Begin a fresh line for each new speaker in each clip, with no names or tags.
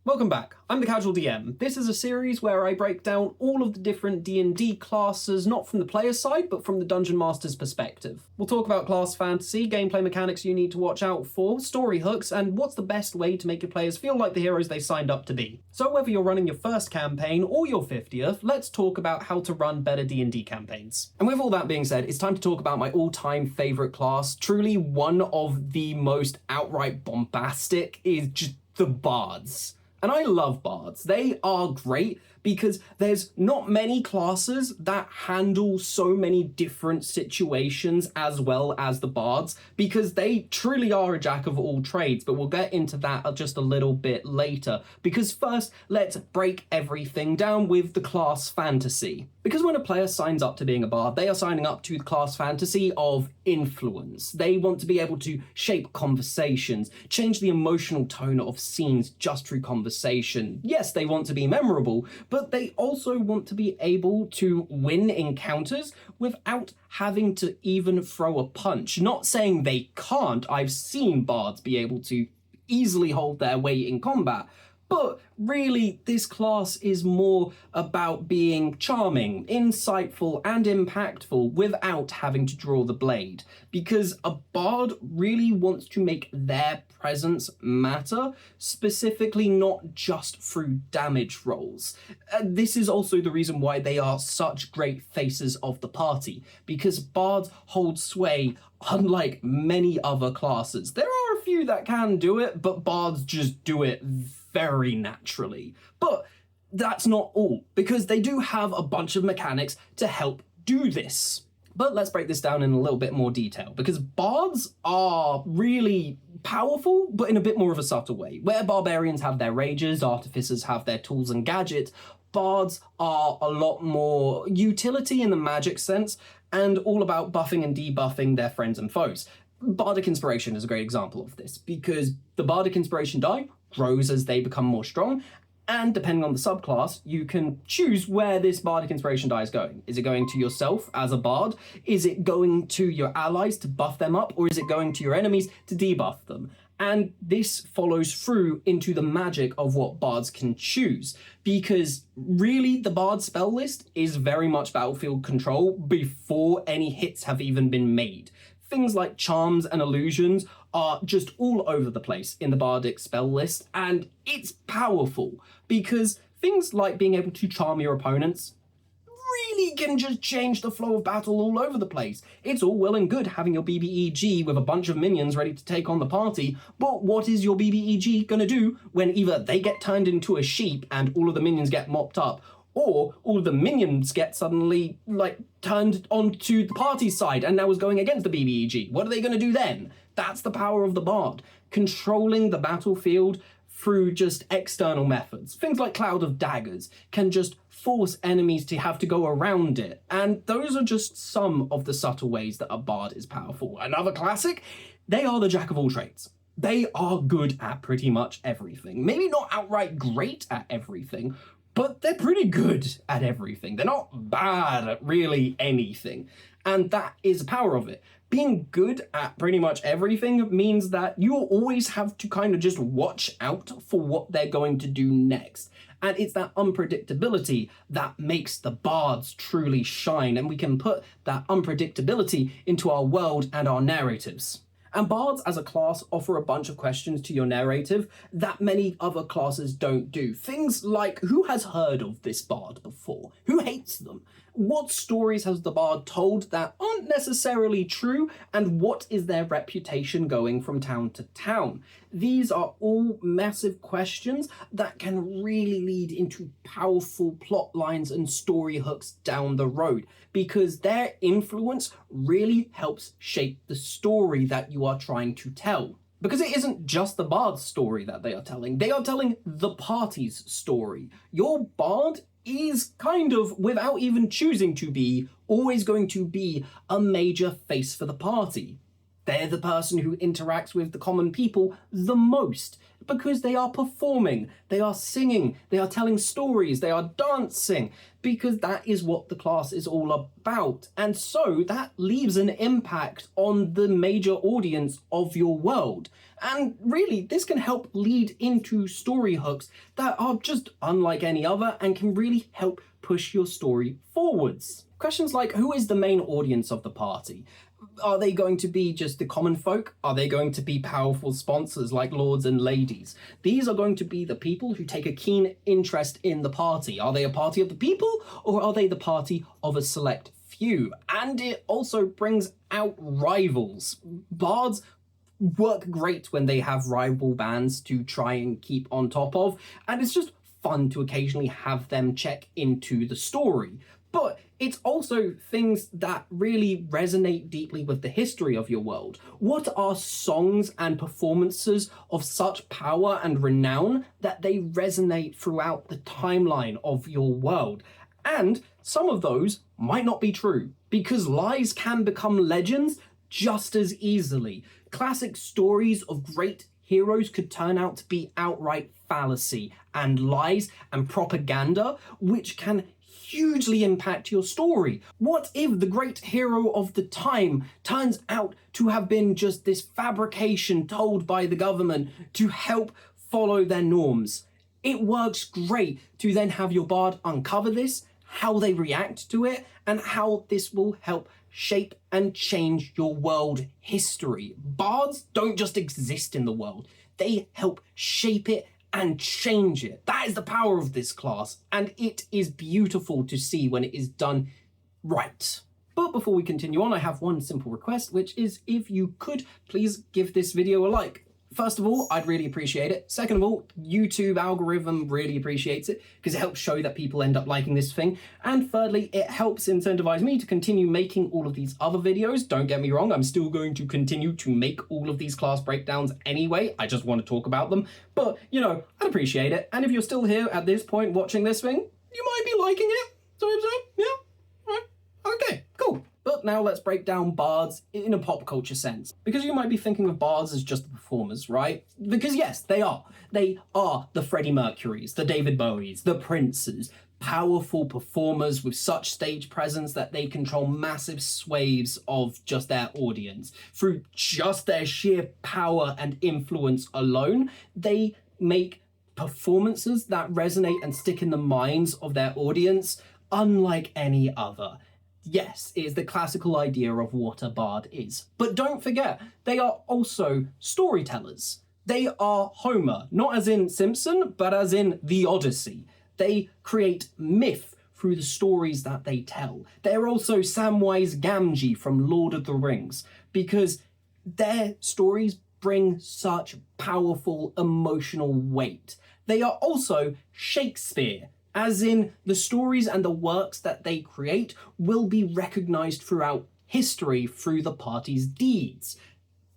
Welcome back, I'm the Casual DM. This is a series where I break down all of the different D&D classes, not from the player's side, but from the Dungeon Master's perspective. We'll talk about class fantasy, gameplay mechanics you need to watch out for, story hooks, and what's the best way to make your players feel like the heroes they signed up to be. So whether you're running your first campaign or your 50th, let's talk about how to run better D&D campaigns. And with all that being said, it's time to talk about my all-time favourite class. Truly one of the most outright bombastic is just the Bards. And I love Bards. They are great because there's not many classes that handle so many different situations as well as the Bards, because they truly are a jack of all trades, but we'll get into that just a little bit later. Because first, let's break everything down with the class fantasy. Because when a player signs up to being a Bard, they are signing up to the class fantasy of influence. They want to be able to shape conversations, change the emotional tone of scenes just through conversation. Yes, they want to be memorable, but they also want to be able to win encounters without having to even throw a punch. Not saying they can't, I've seen Bards be able to easily hold their weight in combat, but really, this class is more about being charming, insightful, and impactful without having to draw the blade. Because a bard really wants to make their presence matter, specifically not just through damage rolls. This is also the reason why they are such great faces of the party, because bards hold sway unlike many other classes. There are a few that can do it, but bards just do it very naturally. But that's not all, because they do have a bunch of mechanics to help do this. But let's break this down in a little bit more detail, because bards are really powerful, but in a bit more of a subtle way. Where barbarians have their rages, artificers have their tools and gadgets, bards are a lot more utility in the magic sense, and all about buffing and debuffing their friends and foes. Bardic Inspiration is a great example of this, because the Bardic Inspiration die grows as they become more strong, and depending on the subclass, you can choose where this Bardic Inspiration die is going. Is it going to yourself as a bard? Is it going to your allies to buff them up? Or is it going to your enemies to debuff them? And this follows through into the magic of what bards can choose, because really the bard spell list is very much battlefield control before any hits have even been made. Things like charms and illusions are just all over the place in the bardic spell list, and it's powerful because things like being able to charm your opponents really can just change the flow of battle all over the place. It's all well and good having your BBEG with a bunch of minions ready to take on the party, but what is your BBEG gonna do when either they get turned into a sheep and all of the minions get mopped up, or all of the minions get suddenly, turned onto the party side and now is going against the BBEG? What are they going to do then? That's the power of the bard. Controlling the battlefield through just external methods. Things like Cloud of Daggers can just force enemies to have to go around it. And those are just some of the subtle ways that a bard is powerful. Another classic, they are the jack of all trades. They are good at pretty much everything. Maybe not outright great at everything, but they're pretty good at everything. They're not bad at really anything. And that is the power of it. Being good at pretty much everything means that you always have to kind of just watch out for what they're going to do next. And it's that unpredictability that makes the bards truly shine. And we can put that unpredictability into our world and our narratives. And bards as a class offer a bunch of questions to your narrative that many other classes don't do. Things like, who has heard of this bard before? Who hates them? What stories has the bard told that aren't necessarily true? And what is their reputation going from town to town? These are all massive questions that can really lead into powerful plot lines and story hooks down the road, because their influence really helps shape the story that you are trying to tell. Because it isn't just the bard's story that they are telling the party's story. Your bard is kind of, without even choosing to be, always going to be a major face for the party. They're the person who interacts with the common people the most because they are performing, they are singing, they are telling stories, they are dancing, because that is what the class is all about. And so that leaves an impact on the major audience of your world. And really, this can help lead into story hooks that are just unlike any other and can really help push your story forwards. Questions like, who is the main audience of the party? Are they going to be just the common folk? Are they going to be powerful sponsors like lords and ladies? These are going to be the people who take a keen interest in the party. Are they a party of the people, or are they the party of a select few? And it also brings out rivals. Bards work great when they have rival bands to try and keep on top of, and it's just fun to occasionally have them check into the story. But it's also things that really resonate deeply with the history of your world. What are songs and performances of such power and renown that they resonate throughout the timeline of your world? And some of those might not be true, because lies can become legends just as easily. Classic stories of great heroes could turn out to be outright fallacy and lies and propaganda, which can hugely impact your story. What if the great hero of the time turns out to have been just this fabrication told by the government to help follow their norms? It works great to then have your bard uncover this, how they react to it, and how this will help shape and change your world history. Bards don't just exist in the world, they help shape it and change it. That is the power of this class, and it is beautiful to see when it is done right. But before we continue on, I have one simple request, which is if you could please give this video a like. First of all, I'd really appreciate it. Second of all, YouTube algorithm really appreciates it because it helps show that people end up liking this thing. And thirdly, it helps incentivize me to continue making all of these other videos. Don't get me wrong, I'm still going to continue to make all of these class breakdowns anyway. I just want to talk about them. But, you know, I'd appreciate it. And if you're still here at this point watching this thing, you might be liking it. So, yeah, right. Okay, cool. But now let's break down bards in a pop culture sense. Because you might be thinking of bards as just the performers, right? Because yes, they are. They are the Freddie Mercurys, the David Bowies, the Princes, powerful performers with such stage presence that they control massive swathes of just their audience. Through just their sheer power and influence alone, they make performances that resonate and stick in the minds of their audience unlike any other. Yes, it is the classical idea of what a bard is. But don't forget, they are also storytellers. They are Homer, not as in Simpson, but as in the Odyssey. They create myth through the stories that they tell. They're also Samwise Gamgee from Lord of the Rings, because their stories bring such powerful emotional weight. They are also Shakespeare, as in the stories and the works that they create will be recognized throughout history through the party's deeds.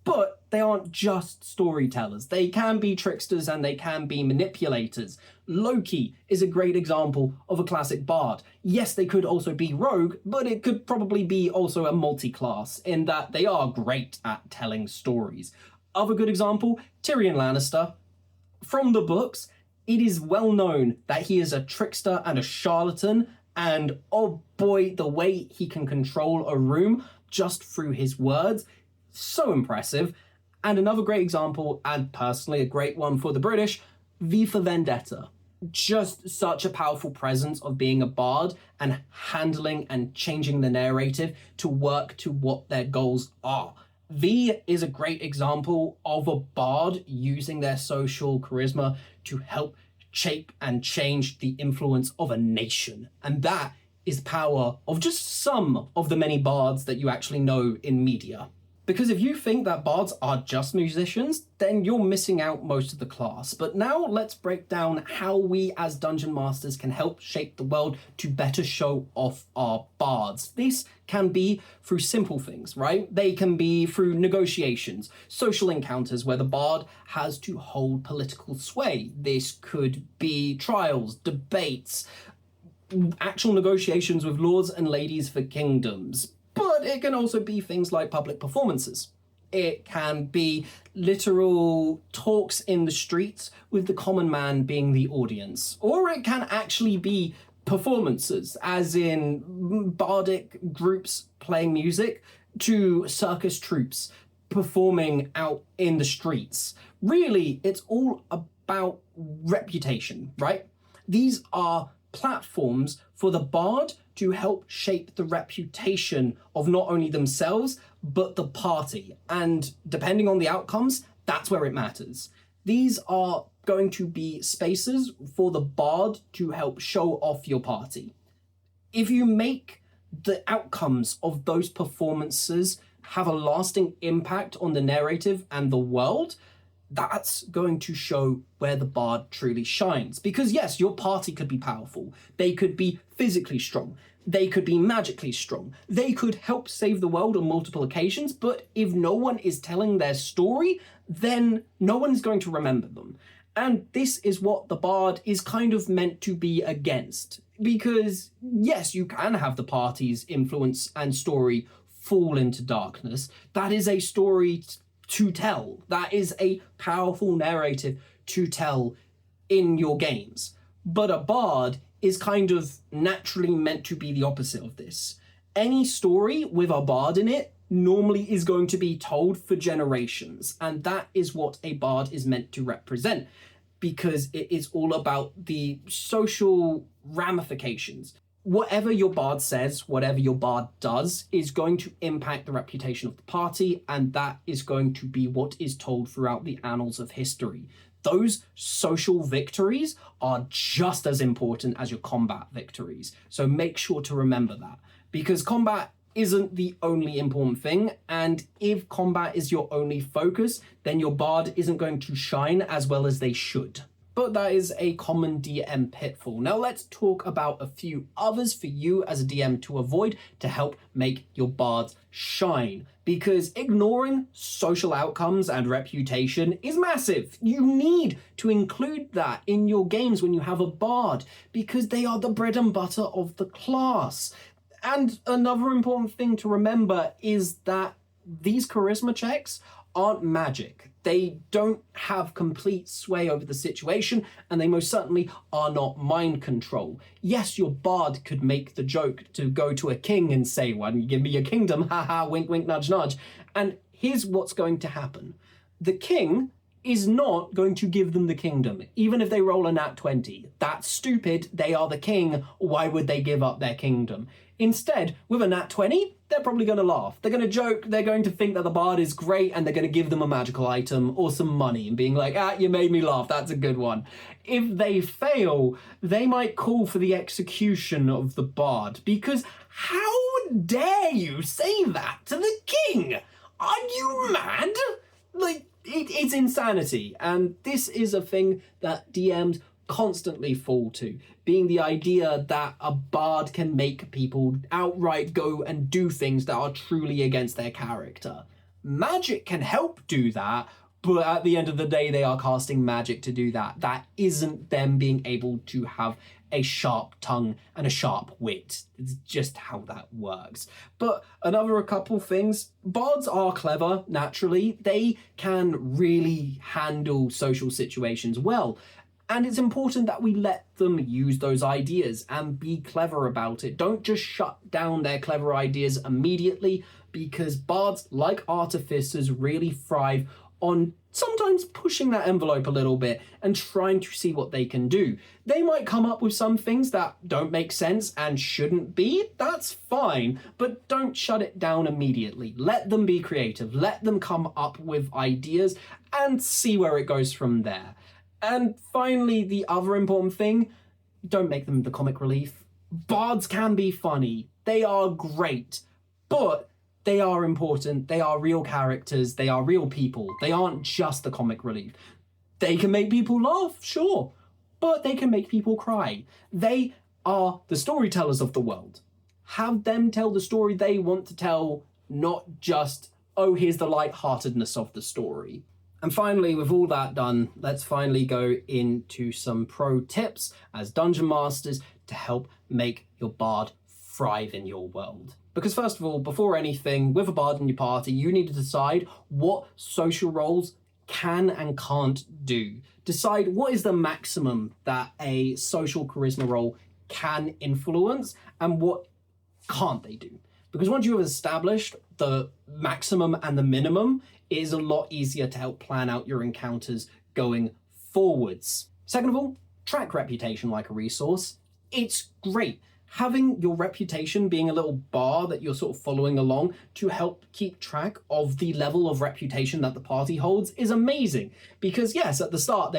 But they aren't just storytellers. They can be tricksters and they can be manipulators. Loki is a great example of a classic bard. Yes, they could also be rogue, but it could probably be also a multi-class in that they are great at telling stories. Other good example, Tyrion Lannister. From the books, it is well known that he is a trickster and a charlatan, and oh boy, the way he can control a room just through his words, so impressive. And another great example, and personally a great one for the British, V for Vendetta. Just such a powerful presence of being a bard and handling and changing the narrative to work to what their goals are. V is a great example of a bard using their social charisma to help shape and change the influence of a nation. And that is the power of just some of the many bards that you actually know in media. Because if you think that bards are just musicians, then you're missing out most of the class. But now let's break down how we as Dungeon Masters can help shape the world to better show off our bards. This can be through simple things, right? They can be through negotiations, social encounters where the bard has to hold political sway. This could be trials, debates, actual negotiations with lords and ladies for kingdoms. But it can also be things like public performances. It can be literal talks in the streets with the common man being the audience. Or it can actually be performances, as in bardic groups playing music to circus troops performing out in the streets. Really, it's all about reputation, right? These are platforms for the bard to help shape the reputation of not only themselves, but the party. And depending on the outcomes, that's where it matters. These are going to be spaces for the bard to help show off your party. If you make the outcomes of those performances have a lasting impact on the narrative and the world, that's going to show where the bard truly shines. Because yes, your party could be powerful. They could be physically strong. They could be magically strong. They could help save the world on multiple occasions, but if no one is telling their story, then no one's going to remember them. And this is what the bard is kind of meant to be against. Because yes, you can have the party's influence and story fall into darkness. That is a story to tell. That is a powerful narrative to tell in your games. But a bard is kind of naturally meant to be the opposite of this. Any story with a bard in it normally is going to be told for generations, and that is what a bard is meant to represent, because it is all about the social ramifications. Whatever your bard says, whatever your bard does, is going to impact the reputation of the party, and that is going to be what is told throughout the annals of history. Those social victories are just as important as your combat victories. So make sure to remember that, because combat isn't the only important thing, and if combat is your only focus, then your bard isn't going to shine as well as they should. But that is a common DM pitfall. Now let's talk about a few others for you as a DM to avoid to help make your bards shine. Because ignoring social outcomes and reputation is massive. You need to include that in your games when you have a bard, because they are the bread and butter of the class. And another important thing to remember is that these charisma checks aren't magic. They don't have complete sway over the situation, and they most certainly are not mind control. Yes, your bard could make the joke to go to a king and say, "Why don't you give me your kingdom? Haha, wink, wink, nudge, nudge." And here's what's going to happen. The king is not going to give them the kingdom, even if they roll a nat 20. That's stupid. They are the king. Why would they give up their kingdom? Instead, with a nat 20, they're probably going to laugh. They're going to joke. They're going to think that the bard is great, and they're going to give them a magical item or some money and being like, "You made me laugh. That's a good one." If they fail, they might call for the execution of the bard, because how dare you say that to the king? Are you mad? It's insanity. And this is a thing that DMs constantly fall to, being the idea that a bard can make people outright go and do things that are truly against their character. Magic can help do that, but at the end of the day, they are casting magic to do that. That isn't them being able to have a sharp tongue and a sharp wit. It's just how that works. But a couple things. Bards are clever, naturally. They can really handle social situations well. And it's important that we let them use those ideas and be clever about it. Don't just shut down their clever ideas immediately, because bards, like artificers, really thrive on sometimes pushing that envelope a little bit and trying to see what they can do. They might come up with some things that don't make sense and shouldn't be. That's fine, but don't shut it down immediately. Let them be creative. Let them come up with ideas and see where it goes from there. And finally, the other important thing, don't make them the comic relief. Bards can be funny. They are great, but they are important. They are real characters. They are real people. They aren't just the comic relief. They can make people laugh, sure, but they can make people cry. They are the storytellers of the world. Have them tell the story they want to tell, not just, "Oh, here's the lightheartedness of the story." And finally, with all that done, let's finally go into some pro tips as Dungeon Masters to help make your bard thrive in your world. Because first of all, before anything, with a bard in your party, you need to decide what social roles can and can't do. Decide what is the maximum that a social charisma role can influence and what can't they do. Because once you have established the maximum and the minimum, it is a lot easier to help plan out your encounters going forwards. Second of all, track reputation like a resource. It's great. Having your reputation being a little bar that you're sort of following along to help keep track of the level of reputation that the party holds is amazing. Because yes, at the start,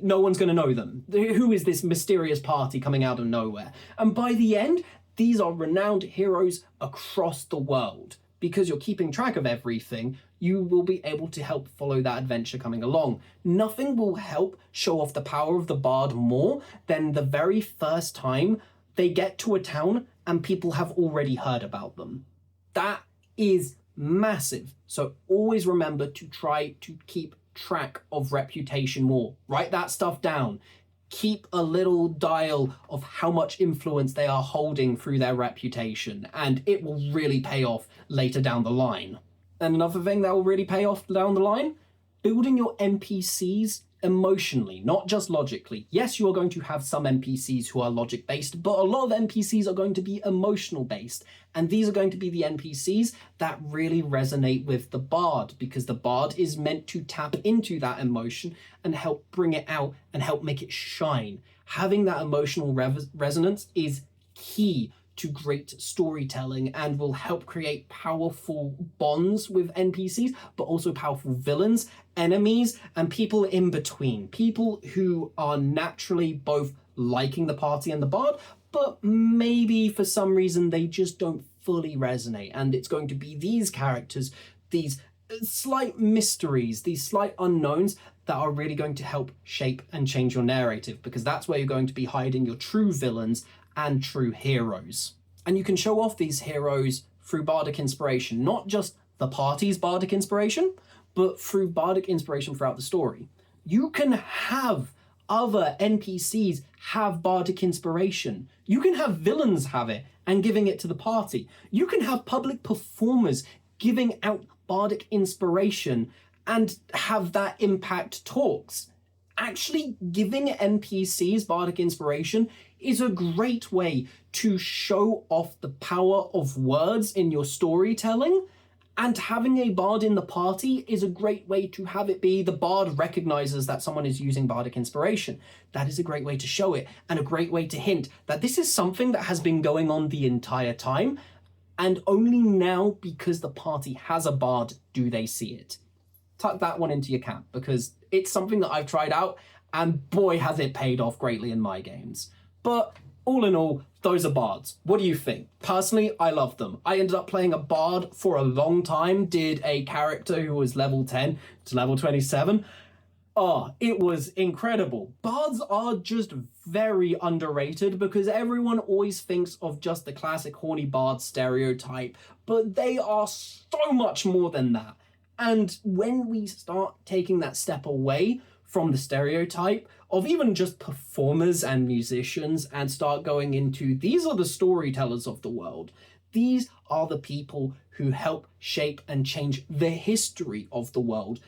no one's going to know them. Who is this mysterious party coming out of nowhere? And by the end, these are renowned heroes across the world. Because you're keeping track of everything, you will be able to help follow that adventure coming along. Nothing will help show off the power of the bard more than the very first time they get to a town and people have already heard about them. That is massive. So always remember to try to keep track of reputation more. Write that stuff down. Keep a little dial of how much influence they are holding through their reputation, and it will really pay off later down the line. And another thing that will really pay off down the line, building your NPCs emotionally, not just logically. Yes, you are going to have some NPCs who are logic-based, but a lot of NPCs are going to be emotional-based. And these are going to be the NPCs that really resonate with the bard, because the bard is meant to tap into that emotion and help bring it out and help make it shine. Having that emotional resonance is key to great storytelling and will help create powerful bonds with NPCs, but also powerful villains, enemies, and people in between. People who are naturally both liking the party and the bard, but maybe for some reason they just don't fully resonate. And it's going to be these characters, these slight mysteries, these slight unknowns that are really going to help shape and change your narrative, because that's where you're going to be hiding your true villains and true heroes. And you can show off these heroes through bardic inspiration, not just the party's bardic inspiration, but through bardic inspiration throughout the story. You can have other NPCs have bardic inspiration. You can have villains have it and giving it to the party. You can have public performers giving out bardic inspiration and have that impact talks. Actually giving NPCs bardic inspiration is a great way to show off the power of words in your storytelling, and having a bard in the party is a great way to have it be the bard recognizes that someone is using bardic inspiration. That is a great way to show it, and a great way to hint that this is something that has been going on the entire time, and only now, because the party has a bard, do they see it. Tuck that one into your cap, because it's something that I've tried out, and boy has it paid off greatly in my games. But all in all, those are bards. What do you think? Personally, I love them. I ended up playing a bard for a long time, did a character who was level 10 to level 27. Oh, it was incredible. Bards are just very underrated because everyone always thinks of just the classic horny bard stereotype, but they are so much more than that. And when we start taking that step away from the stereotype of even just performers and musicians and start going into, these are the storytellers of the world. These are the people who help shape and change the history of the world.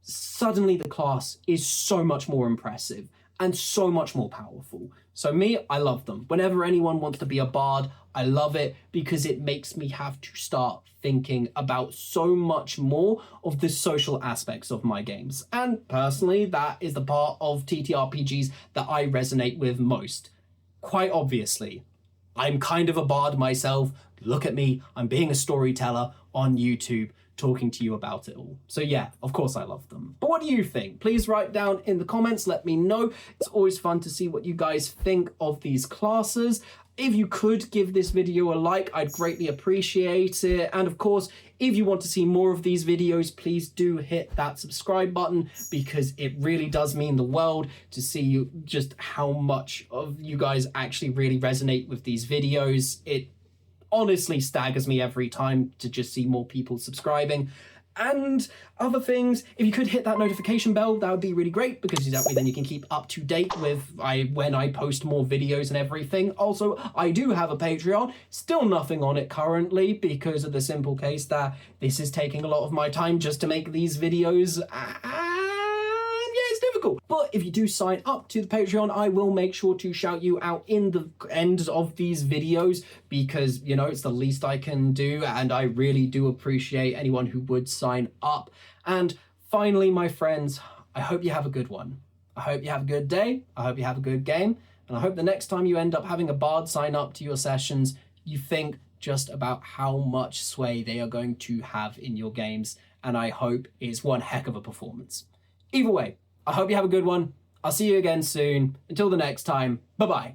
Suddenly the class is so much more impressive and so much more powerful. So me, I love them. Whenever anyone wants to be a bard, I love it because it makes me have to start thinking about so much more of the social aspects of my games. And personally, that is the part of TTRPGs that I resonate with most. Quite obviously, I'm kind of a bard myself. Look at me, I'm being a storyteller on YouTube, talking to you about it all. So yeah, of course I love them. But what do you think? Please write down in the comments, let me know. It's always fun to see what you guys think of these classes. If you could give this video a like, I'd greatly appreciate it. And of course, if you want to see more of these videos, please do hit that subscribe button because it really does mean the world to see just how much of you guys actually really resonate with these videos. It honestly staggers me every time to just see more people subscribing. And other things, if you could hit that notification bell, that would be really great, because that way then you can keep up to date with when I post more videos and everything. Also, I do have a Patreon, still nothing on it currently, because of the simple case that this is taking a lot of my time just to make these videos. Difficult. But if you do sign up to the Patreon, I will make sure to shout you out in the ends of these videos, because, you know, it's the least I can do, and I really do appreciate anyone who would sign up. And finally, my friends, I hope you have a good one. I hope you have a good day. I hope you have a good game. And I hope the next time you end up having a bard sign up to your sessions, you think just about how much sway they are going to have in your games. And I hope it's one heck of a performance. Either way, I hope you have a good one. I'll see you again soon. Until the next time, bye-bye.